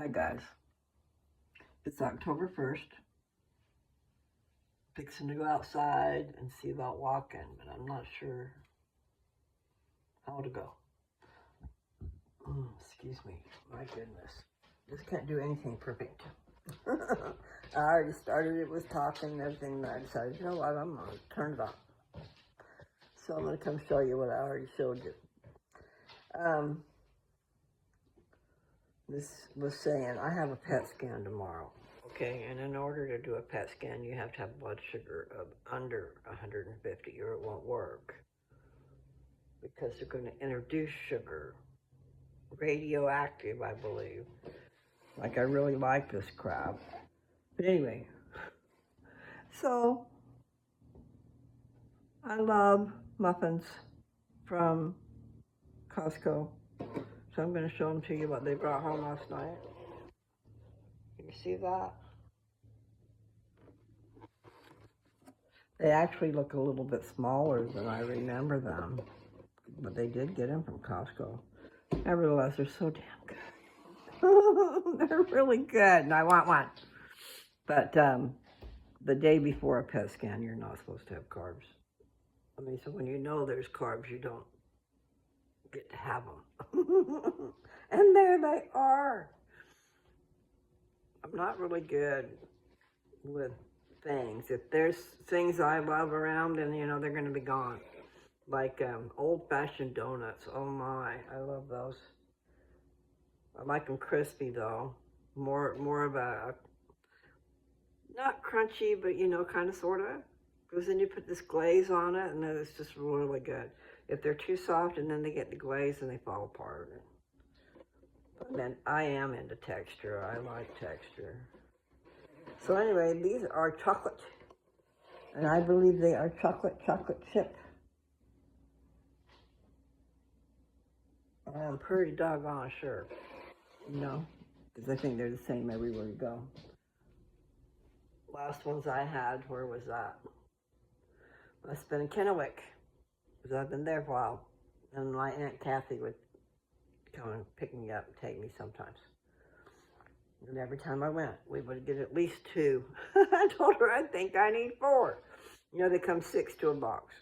Hi guys, it's October 1st. Fixing to go outside and see about walking, but I'm not sure how to go. Excuse me, my goodness. Just can't do anything perfect. I already started it with talking and everything, and I decided, you know what, I'm going to turn it on. So I'm going to come show you what I already showed you. This was saying, I have a PET scan tomorrow. Okay, and in order to do a PET scan, you have to have blood sugar of under 150 or it won't work. Because they're going to introduce sugar. Radioactive, I believe. Like, I really like this crap. But anyway, so I love muffins from Costco. So I'm going to show them to you what they brought home last night. Can you see that? They actually look a little bit smaller than I remember them, but they did get them from Costco. Nevertheless, they're so damn good. They're really good, and I want one. But the day before a PET scan, you're not supposed to have carbs. I mean, so when you know there's carbs, you don't get to have them. And there they are. I'm not really good with things. If there's things I love around, then, you know, they're going to be gone. Like old-fashioned donuts. Oh, my. I love those. I like them crispy, though. More of a, not crunchy, but, you know, kind of, sort of. Because then you put this glaze on it, and then it's just really good. If they're too soft, and then they get the glaze, and they fall apart. But then I am into texture. I like texture. So anyway, these are chocolate. And I believe they are chocolate chip. I'm pretty doggone sure. You know? Because I think they're the same everywhere you go. Last ones I had, where was that? Must have been in Kennewick, because I've been there for a while. And my Aunt Kathy would come and pick me up and take me sometimes. And every time I went, we would get at least 2. I told her I think I need 4. You know, they come 6 to a box.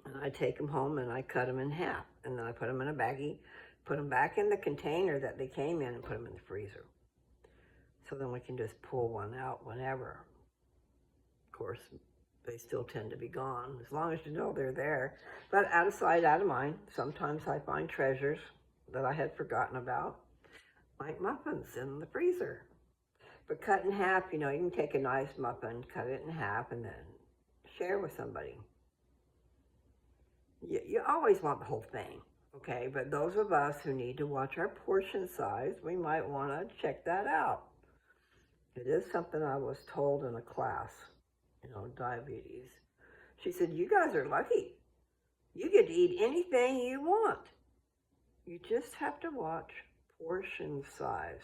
And I take them home and I cut them in half. And then I put them in a baggie, put them back in the container that they came in, and put them in the freezer. So then we can just pull one out whenever. Of course, they still tend to be gone, as long as you know they're there. But out of sight, out of mind. Sometimes I find treasures that I had forgotten about, like muffins in the freezer. But cut in half, you know, you can take a nice muffin, cut it in half, and then share with somebody. You always want the whole thing, okay? But those of us who need to watch our portion size, we might want to check that out. It is something I was told in a class, you know, diabetes. She said, you guys are lucky. You get to eat anything you want. You just have to watch portion size.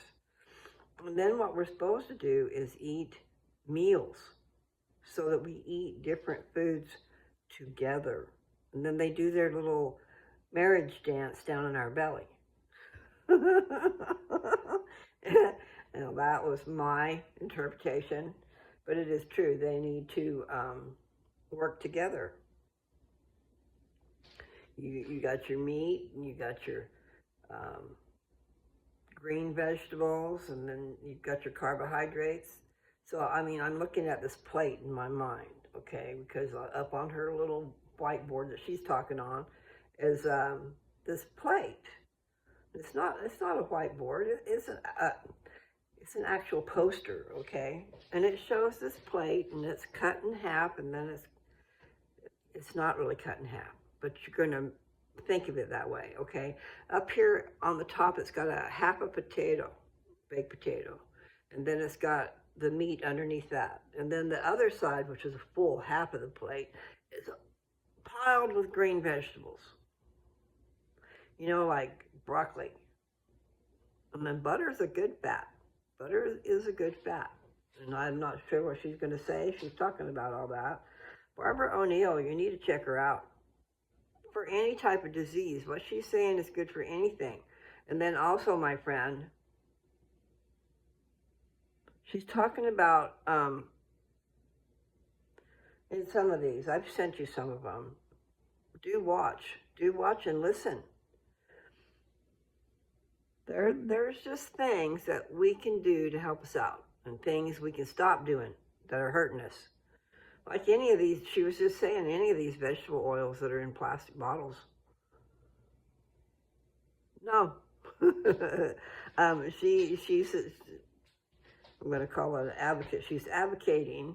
And then what we're supposed to do is eat meals so that we eat different foods together. And then they do their little marriage dance down in our belly. And that was my interpretation, but it is true. They need to work together. You got your meat, and you got your green vegetables, and then you've got your carbohydrates. So, I mean, I'm looking at this plate in my mind, okay, because up on her little whiteboard that she's talking on is this plate. It's not a whiteboard. It's an actual poster, okay, and it shows this plate, and it's cut in half, and then it's not really cut in half, but you're going to think of it that way, okay? Up here on the top, it's got a half a potato, baked potato, and then it's got the meat underneath that. And then the other side, which is a full half of the plate, is piled with green vegetables. You know, like broccoli. And then butter is a good fat. Butter is a good fat. And I'm not sure what she's going to say. She's talking about all that. Barbara O'Neill, you need to check her out. For any type of disease, what she's saying is good for anything. And then also, my friend, She's talking about, in some of these, I've sent you some of them. Do watch and listen. There's just things that we can do to help us out, and things we can stop doing that are hurting us. Like any of these, she was just saying, any of these vegetable oils that are in plastic bottles. No. She's, I'm going to call it an advocate. She's advocating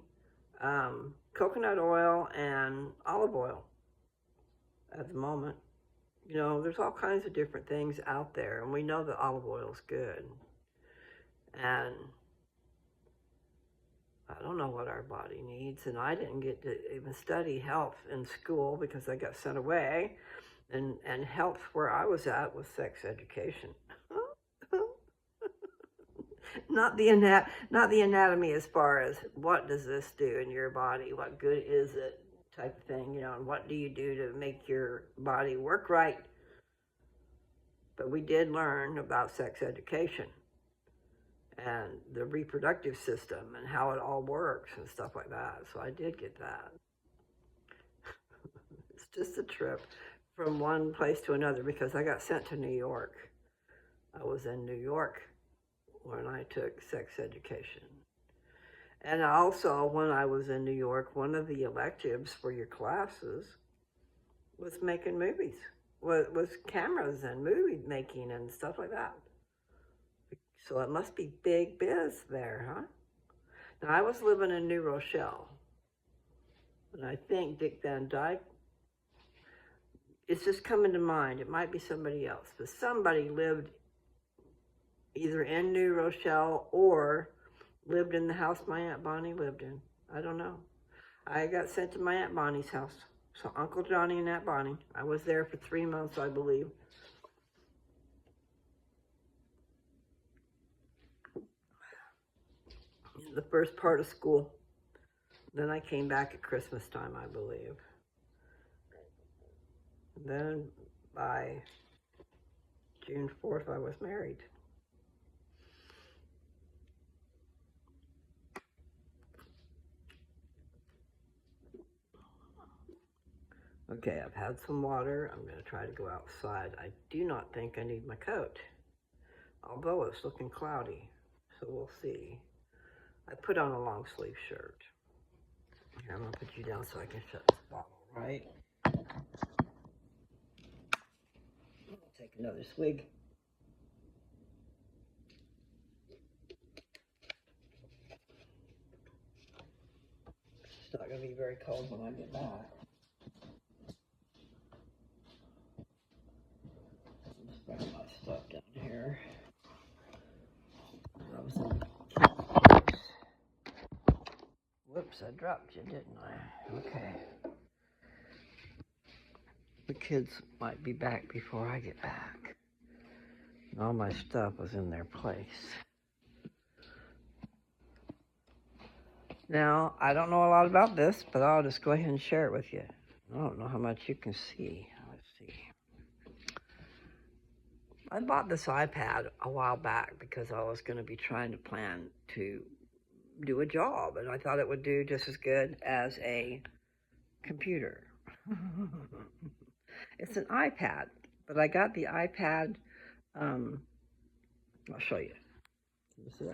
coconut oil and olive oil at the moment. You know, there's all kinds of different things out there, and we know that olive oil is good. And I don't know what our body needs, and I didn't get to even study health in school because I got sent away, and health where I was at was sex education. not the anatomy as far as what does this do in your body, what good is it type of thing, you know, and what do you do to make your body work right. But we did learn about sex education and the reproductive system and how it all works and stuff like that. So I did get that. It's just a trip from one place to another because I got sent to New York. I was in New York when I took sex education. And also, when I was in New York, one of the electives for your classes was making movies, was cameras and movie making and stuff like that. So it must be big biz there, huh? Now, I was living in New Rochelle, and I think Dick Van Dyke, it's just coming to mind. It might be somebody else, but somebody lived either in New Rochelle or lived in the house my Aunt Bonnie lived in. I don't know. I got sent to my Aunt Bonnie's house. So Uncle Johnny and Aunt Bonnie. I was there for 3 months, I believe. In the first part of school. Then I came back at Christmas time, I believe. Then by June 4th, I was married. Okay, I've had some water. I'm going to try to go outside. I do not think I need my coat, although it's looking cloudy, so we'll see. I put on a long sleeve shirt. Here, I'm going to put you down so I can shut this bottle, right? I'll take another swig. It's not going to be very cold when I get back. I'm just bringing my stuff down here. I was in Whoops, I dropped you, didn't I? Okay. The kids might be back before I get back. All my stuff was in their place. Now, I don't know a lot about this, but I'll just go ahead and share it with you. I don't know how much you can see. Let's see. I bought this iPad a while back because I was going to be trying to plan to do a job, and I thought it would do just as good as a computer. It's an iPad, but I got the iPad, I'll show you. Can you see it?